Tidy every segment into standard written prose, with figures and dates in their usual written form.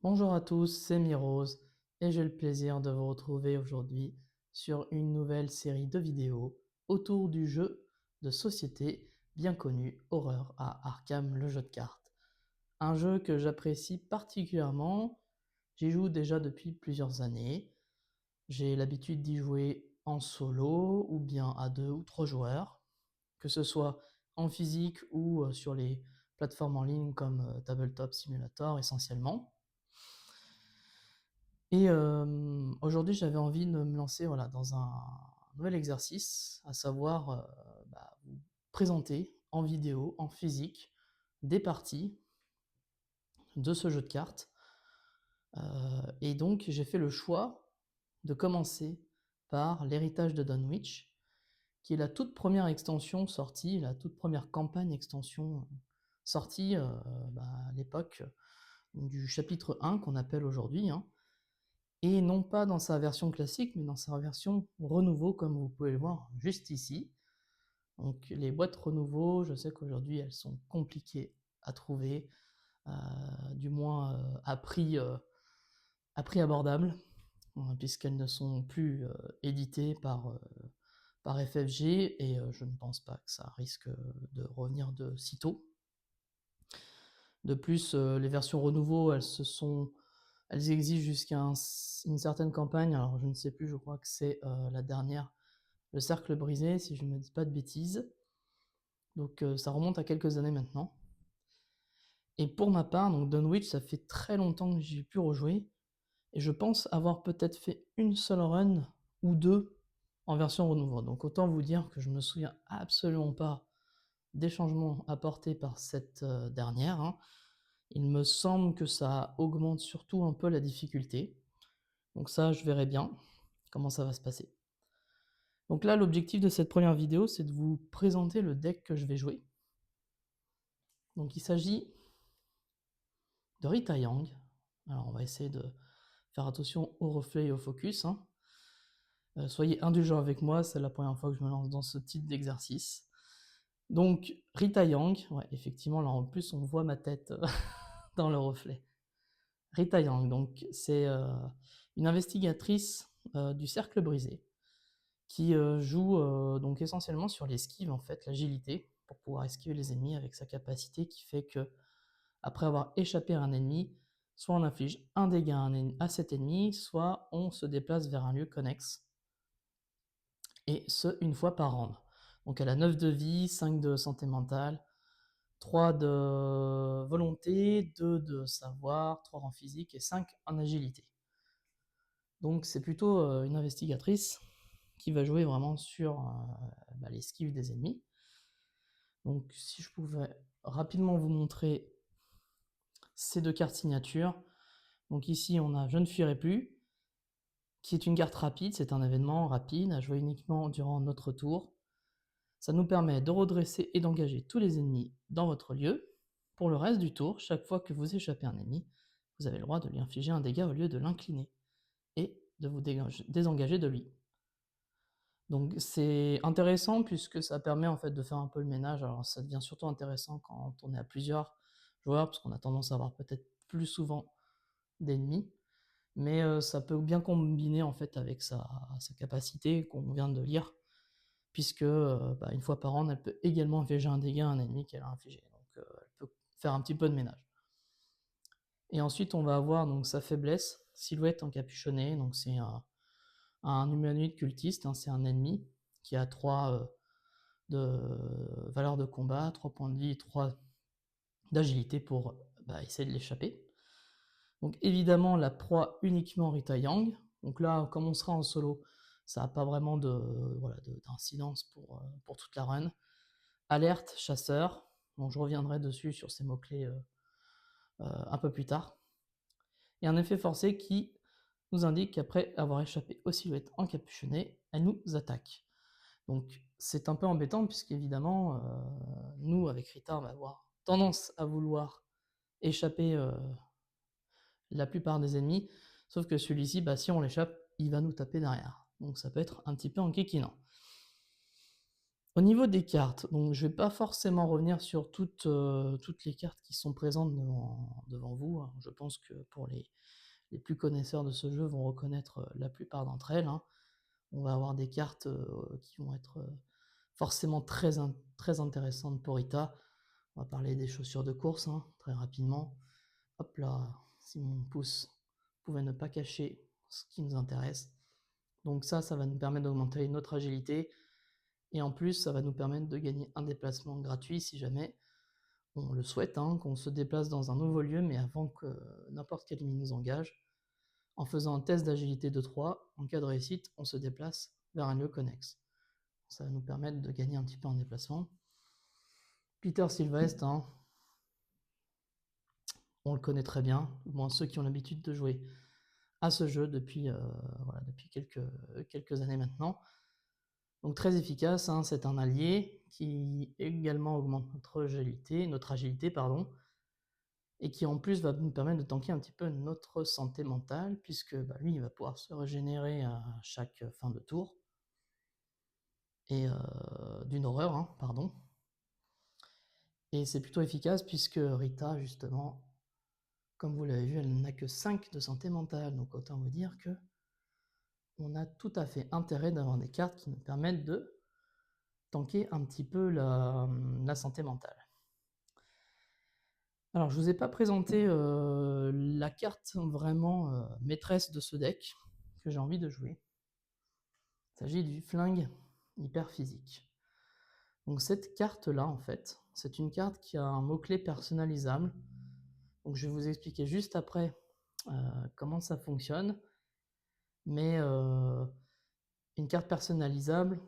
Bonjour à tous, c'est Mirose et j'ai le plaisir de vous retrouver aujourd'hui sur une nouvelle série de vidéos autour du jeu de société bien connu Horreur à Arkham, le jeu de cartes. Un jeu que j'apprécie particulièrement, j'y joue déjà depuis plusieurs années. J'ai l'habitude d'y jouer en solo ou bien à 2 ou 3 joueurs, que ce soit en physique ou sur les plateformes en ligne comme Tabletop Simulator essentiellement. Et aujourd'hui, j'avais envie de me lancer voilà, dans un nouvel exercice, à savoir vous présenter en vidéo, en physique, des parties de ce jeu de cartes. Et donc, j'ai fait le choix de commencer par l'héritage de Dunwich, qui est la toute première extension sortie, la toute première campagne extension sortie à l'époque du chapitre 1 qu'on appelle aujourd'hui, hein, et non pas dans sa version classique, mais dans sa version renouveau, comme vous pouvez le voir juste ici. Donc les boîtes renouveau, je sais qu'aujourd'hui elles sont compliquées à trouver, du moins à prix abordable, puisqu'elles ne sont plus éditées par FFG, et je ne pense pas que ça risque de revenir de sitôt. De plus, les versions renouveau, elles exigent jusqu'à une certaine campagne. Alors je ne sais plus, je crois que c'est la dernière, le cercle brisé, si je ne me dis pas de bêtises. Donc ça remonte à quelques années maintenant. Et pour ma part, donc Dunwich, ça fait très longtemps que j'y ai pu rejouer. Et je pense avoir peut-être fait une seule run ou deux en version renouveau. Donc autant vous dire que je me souviens absolument pas des changements apportés par cette dernière, hein. Il me semble que ça augmente surtout un peu la difficulté. Donc ça, je verrai bien comment ça va se passer. Donc là, l'objectif de cette première vidéo, c'est de vous présenter le deck que je vais jouer. Donc il s'agit de Rita Yang. Alors on va essayer de faire attention au reflet et au focus, hein. Soyez indulgents avec moi, c'est la première fois que je me lance dans ce type d'exercice. Donc Rita Yang, ouais, effectivement, là en plus on voit ma tête dans le reflet. Rita Yang, donc c'est une investigatrice du cercle brisé qui joue donc essentiellement sur l'esquive, en fait, l'agilité, pour pouvoir esquiver les ennemis avec sa capacité qui fait que, après avoir échappé à un ennemi, soit on inflige un dégât à cet ennemi, soit on se déplace vers un lieu connexe, et ce, une fois par round. Donc elle a 9 de vie, 5 de santé mentale, 3 de volonté, 2 de savoir, 3 en physique et 5 en agilité. Donc c'est plutôt une investigatrice qui va jouer vraiment sur l'esquive des ennemis. Donc si je pouvais rapidement vous montrer ces deux cartes signatures. Donc ici on a Je ne fuirai plus, qui est une carte rapide, c'est un événement rapide à jouer uniquement durant notre tour. Ça nous permet de redresser et d'engager tous les ennemis dans votre lieu. Pour le reste du tour, chaque fois que vous échappez un ennemi, vous avez le droit de lui infliger un dégât au lieu de l'incliner et de vous désengager de lui. Donc c'est intéressant puisque ça permet en fait de faire un peu le ménage. Alors ça devient surtout intéressant quand on est à plusieurs joueurs, parce qu'on a tendance à avoir peut-être plus souvent d'ennemis, mais ça peut bien combiner en fait avec sa capacité qu'on vient de lire, puisque une fois par an, elle peut également infliger un dégât à un ennemi qu'elle a infligé. Donc elle peut faire un petit peu de ménage. Et ensuite on va avoir donc sa faiblesse, silhouette encapuchonnée, donc c'est un humanoïde cultiste, hein, c'est un ennemi qui a 3 de valeur de combat, 3 points de vie, 3 d'agilité pour essayer de l'échapper. Donc évidemment la proie uniquement Rita Yang. Donc là, comme on sera en solo, ça n'a pas vraiment d'incidence pour toute la run. Alerte, chasseur. Donc je reviendrai dessus sur ces mots-clés un peu plus tard. Et un effet forcé qui nous indique qu'après avoir échappé aux silhouettes encapuchonnées, elle nous attaque. Donc c'est un peu embêtant puisqu'évidemment, nous avec Rita, on va avoir tendance à vouloir échapper la plupart des ennemis, sauf que celui-ci, si on l'échappe, il va nous taper derrière. Donc ça peut être un petit peu enquiquinant. Au niveau des cartes, donc je ne vais pas forcément revenir sur toutes les cartes qui sont présentes devant vous, je pense que pour les plus connaisseurs de ce jeu vont reconnaître la plupart d'entre elles, hein. On va avoir des cartes qui vont être forcément très intéressantes pour Rita. On va parler des chaussures de course, hein, très rapidement. Hop là, si mon pouce pouvait ne pas cacher ce qui nous intéresse. Donc ça va nous permettre d'augmenter notre agilité. Et en plus, ça va nous permettre de gagner un déplacement gratuit si jamais on le souhaite, hein, qu'on se déplace dans un nouveau lieu, mais avant que n'importe quel ennemi nous engage. En faisant un test d'agilité de 3, en cas de réussite, on se déplace vers un lieu connexe. Ça va nous permettre de gagner un petit peu en déplacement. Peter Sylvestre, hein, on le connaît très bien, au moins ceux qui ont l'habitude de jouer à ce jeu depuis quelques années maintenant. Donc très efficace, hein, c'est un allié qui également augmente notre agilité, et qui en plus va nous permettre de tanker un petit peu notre santé mentale, puisque lui, il va pouvoir se régénérer à chaque fin de tour, et d'une horreur, hein, pardon. Et c'est plutôt efficace, puisque Rita, justement, comme vous l'avez vu, elle n'a que 5 de santé mentale, donc autant vous dire que on a tout à fait intérêt d'avoir des cartes qui nous permettent de tanker un petit peu la santé mentale. Alors, je ne vous ai pas présenté la carte vraiment maîtresse de ce deck que j'ai envie de jouer. Il s'agit du flingue hyper physique. Donc cette carte-là, en fait, c'est une carte qui a un mot-clé personnalisable. Donc je vais vous expliquer juste après comment ça fonctionne. Mais une carte personnalisable,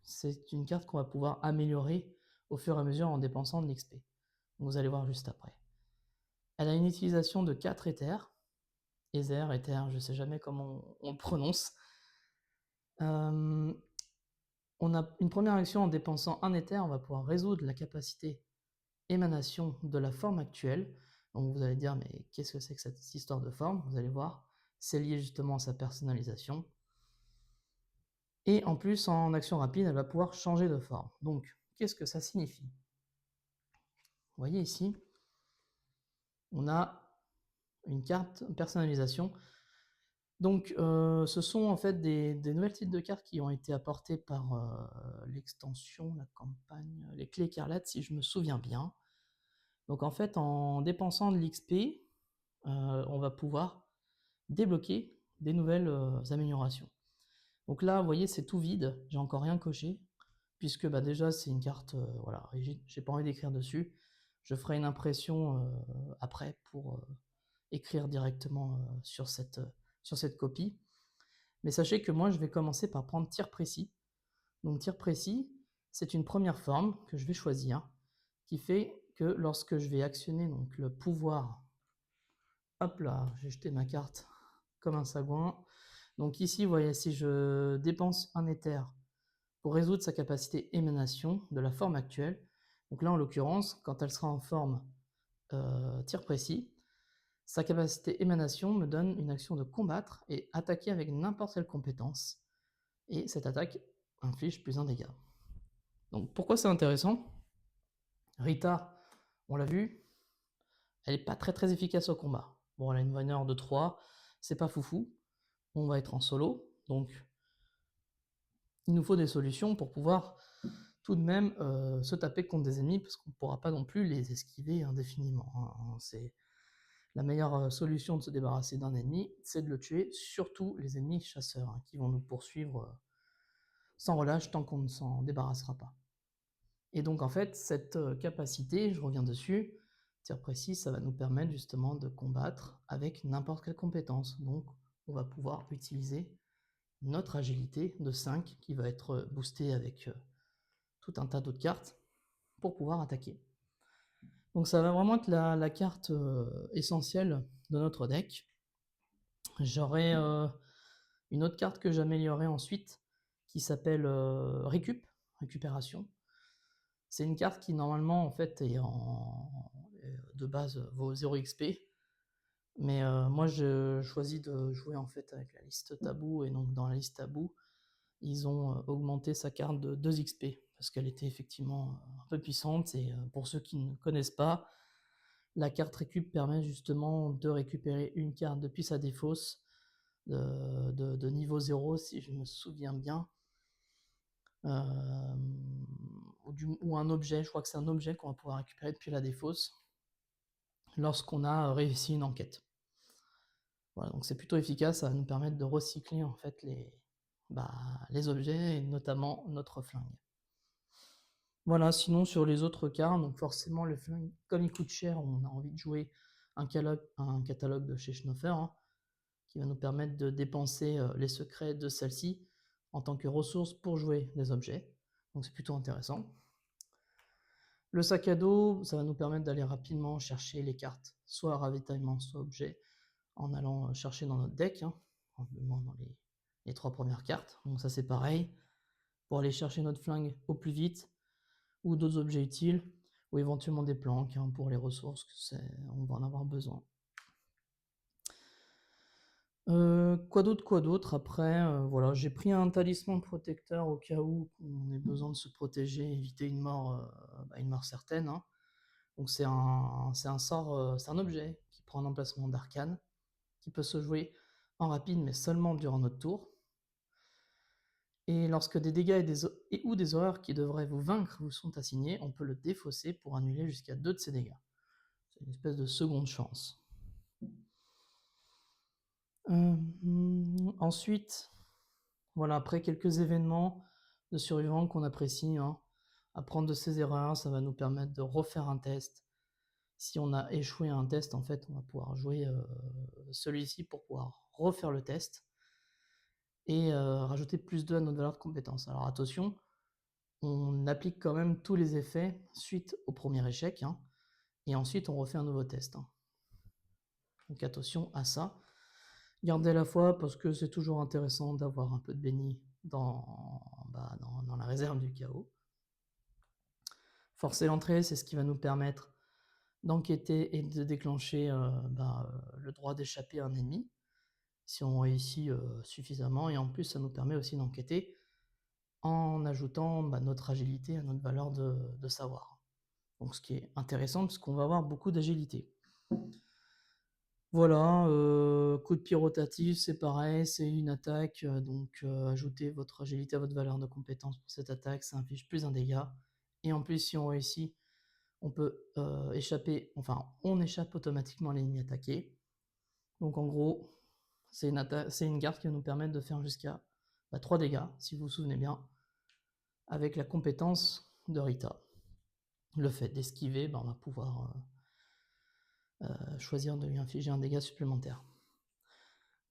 c'est une carte qu'on va pouvoir améliorer au fur et à mesure en dépensant de l'XP. Vous allez voir juste après. Elle a une utilisation de 4 éthers. Éther, je ne sais jamais comment on le prononce. On a une première action en dépensant un éther, on va pouvoir résoudre la capacité émanation de la forme actuelle. Donc vous allez dire, mais qu'est-ce que c'est que cette histoire de forme? Vous allez voir, c'est lié justement à sa personnalisation. Et en plus, en action rapide, elle va pouvoir changer de forme. Donc, qu'est-ce que ça signifie? Vous voyez ici, on a une carte personnalisation. Donc, ce sont en fait des nouvelles types de cartes qui ont été apportées par l'extension, la campagne, les clés écarlates, si je me souviens bien. Donc, en fait, en dépensant de l'XP, on va pouvoir débloquer des nouvelles améliorations. Donc là, vous voyez, c'est tout vide, j'ai encore rien coché, puisque déjà c'est une carte rigide, j'ai pas envie d'écrire dessus. Je ferai une impression après pour écrire directement sur cette copie. Mais sachez que moi, je vais commencer par prendre tir précis. Donc tir précis, c'est une première forme que je vais choisir, qui fait que lorsque je vais actionner donc, le pouvoir, hop là, j'ai jeté ma carte comme un sagouin. Donc ici, vous voyez, si je dépense un éther pour résoudre sa capacité émanation de la forme actuelle, donc là en l'occurrence, quand elle sera en forme tir précis, sa capacité émanation me donne une action de combattre et attaquer avec n'importe quelle compétence. Et cette attaque inflige plus un dégât. Donc pourquoi c'est intéressant? Rita, on l'a vu, elle n'est pas très efficace au combat. Bon, elle a une valeur de 3, c'est pas foufou. On va être en solo, donc il nous faut des solutions pour pouvoir tout de même se taper contre des ennemis, parce qu'on ne pourra pas non plus les esquiver indéfiniment, hein. C'est la meilleure solution de se débarrasser d'un ennemi, c'est de le tuer, surtout les ennemis chasseurs, hein, qui vont nous poursuivre sans relâche tant qu'on ne s'en débarrassera pas. Et donc en fait, cette capacité, je reviens dessus, tir précis, ça va nous permettre justement de combattre avec n'importe quelle compétence. Donc on va pouvoir utiliser notre agilité de 5 qui va être boostée avec tout un tas d'autres cartes pour pouvoir attaquer. Donc ça va vraiment être la carte essentielle de notre deck. J'aurai une autre carte que j'améliorerai ensuite qui s'appelle récupération. C'est une carte qui normalement en fait est de base vaut 0 XP. Mais moi je choisis de jouer en fait avec la liste tabou, et donc dans la liste tabou, ils ont augmenté sa carte de 2 XP, parce qu'elle était effectivement un peu puissante, et pour ceux qui ne connaissent pas, La carte récup permet justement de récupérer une carte depuis sa défausse de niveau 0, si je me souviens bien. Ou un objet, je crois que c'est un objet qu'on va pouvoir récupérer depuis la défausse lorsqu'on a réussi une enquête. Voilà, donc c'est plutôt efficace, ça va nous permettre de recycler en fait les objets et notamment notre flingue. Voilà, sinon sur les autres cartes, donc forcément le flingue, comme il coûte cher, on a envie de jouer un catalogue de chez Schnoffer, hein, qui va nous permettre de dépenser les secrets de celle-ci en tant que ressource pour jouer des objets. Donc c'est plutôt intéressant. Le sac à dos, ça va nous permettre d'aller rapidement chercher les cartes, soit ravitaillement, soit objet, en allant chercher dans notre deck, hein, probablement dans les 3 premières cartes. Donc ça c'est pareil, pour aller chercher notre flingue au plus vite, ou d'autres objets utiles, ou éventuellement des planques, hein, pour les ressources, on va en avoir besoin. Quoi d'autre après, voilà, j'ai pris un talisman protecteur au cas où on ait besoin de se protéger, éviter une mort certaine, hein. Donc c'est un sort, c'est un objet qui prend un emplacement d'arcane, qui peut se jouer en rapide, mais seulement durant notre tour. Et lorsque des dégâts ou des horreurs qui devraient vous vaincre vous sont assignés, on peut le défausser pour annuler jusqu'à 2 de ses dégâts. C'est une espèce de seconde chance. Ensuite, voilà, après quelques événements de survivants qu'on apprécie, hein, apprendre de ses erreurs, ça va nous permettre de refaire un test. Si on a échoué à un test, en fait, on va pouvoir jouer celui-ci pour pouvoir refaire le test et rajouter plus 2 à notre valeur de compétence. Alors attention, on applique quand même tous les effets suite au premier échec, hein, et ensuite on refait un nouveau test, hein. Donc attention à ça. Gardez la foi parce que c'est toujours intéressant d'avoir un peu de béni dans la réserve du chaos. Forcer l'entrée, c'est ce qui va nous permettre d'enquêter et de déclencher le droit d'échapper à un ennemi, si on réussit suffisamment, et en plus ça nous permet aussi d'enquêter en ajoutant notre agilité à notre valeur de savoir. Donc ce qui est intéressant parce qu'on va avoir beaucoup d'agilité. Voilà, coup de pied rotatif, c'est pareil, c'est une attaque, donc ajoutez votre agilité à votre valeur de compétence pour cette attaque, ça inflige plus un dégât. Et en plus, si on réussit, on peut échapper, enfin, on échappe automatiquement à l'ennemi attaqué. Donc en gros, c'est une carte qui va nous permettre de faire jusqu'à 3 dégâts, si vous vous souvenez bien, avec la compétence de Rita. Le fait d'esquiver, on va pouvoir choisir de lui infliger un dégât supplémentaire.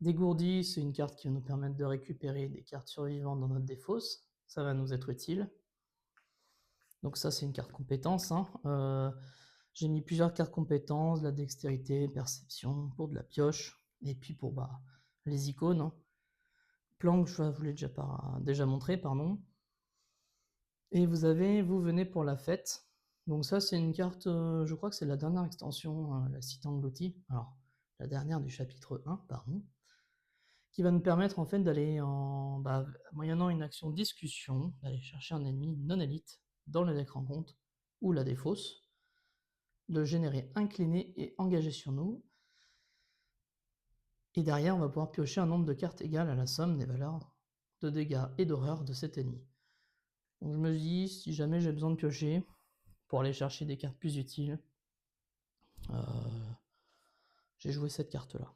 Dégourdi, c'est une carte qui va nous permettre de récupérer des cartes survivantes dans notre défausse. Ça va nous être utile. Donc ça, c'est une carte compétence, hein. J'ai mis plusieurs cartes compétences, la dextérité, perception, pour de la pioche, et puis pour les icônes, hein. Planque, je vous l'ai déjà montré, pardon. Et vous venez pour la fête. Donc ça, c'est une carte, je crois que c'est la dernière extension, la cité engloutie. Alors, la dernière du chapitre 1, pardon. Qui va nous permettre en fait d'aller moyennant une action discussion, d'aller chercher un ennemi non élite dans le deck rencontre ou la défausse, de générer incliné et engagé sur nous. Et derrière, on va pouvoir piocher un nombre de cartes égal à la somme des valeurs de dégâts et d'horreur de cet ennemi. Donc je me dis, si jamais j'ai besoin de piocher pour aller chercher des cartes plus utiles, j'ai joué cette carte-là.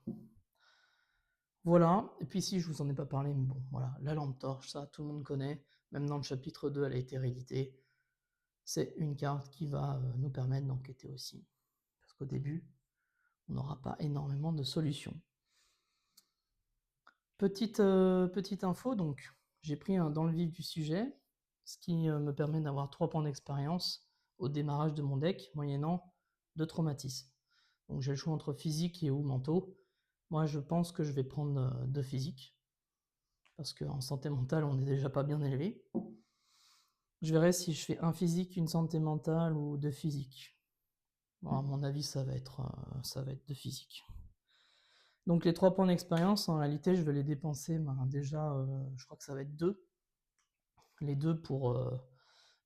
Voilà, et puis si je vous en ai pas parlé, mais bon, voilà, la lampe torche, ça tout le monde connaît, même dans le chapitre 2, elle a été rééditée. C'est une carte qui va nous permettre d'enquêter aussi. Parce qu'au début, on n'aura pas énormément de solutions. Petite info, donc, j'ai pris dans le vif du sujet, ce qui me permet d'avoir 3 points d'expérience au démarrage de mon deck, moyennant 2 traumatismes. Donc j'ai le choix entre physique et ou mentaux. Moi, je pense que je vais prendre 2 physiques, parce qu'en santé mentale, on n'est déjà pas bien élevé. Je verrai si je fais un physique, une santé mentale ou 2 physiques. Bon, à mon avis, ça va être 2 physiques. Donc les 3 points d'expérience, en réalité, je vais les dépenser déjà, je crois que ça va être 2. Les 2 pour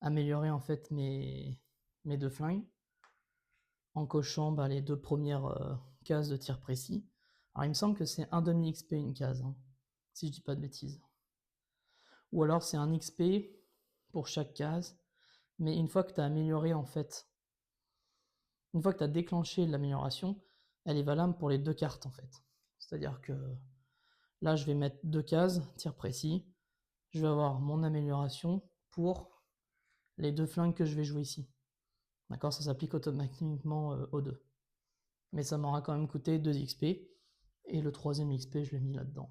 améliorer en fait mes 2 flingues. en cochant les 2 premières cases de tir précis. Alors il me semble que c'est un demi XP une case, hein, si je dis pas de bêtises. Ou alors c'est un XP pour chaque case, mais une fois que tu as amélioré en fait, une fois que tu as déclenché l'amélioration, elle est valable pour les 2 cartes en fait. C'est-à-dire que là je vais mettre 2 cases, tir précis, je vais avoir mon amélioration pour les 2 flingues que je vais jouer ici. D'accord, ça s'applique automatiquement aux 2. Mais ça m'aura quand même coûté 2 XP, et le 3ème XP je l'ai mis là-dedans.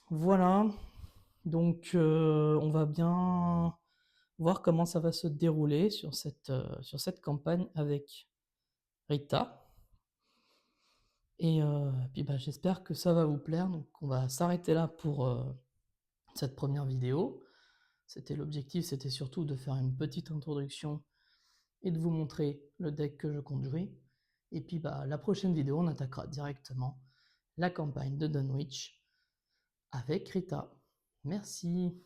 Voilà, donc on va bien voir comment ça va se dérouler sur cette campagne avec Rita. Et puis j'espère que ça va vous plaire. Donc on va s'arrêter là pour cette première vidéo. L'objectif, c'était surtout de faire une petite introduction et de vous montrer le deck que je compte jouer. Et puis la prochaine vidéo, on attaquera directement la campagne de Dunwich avec Rita. Merci.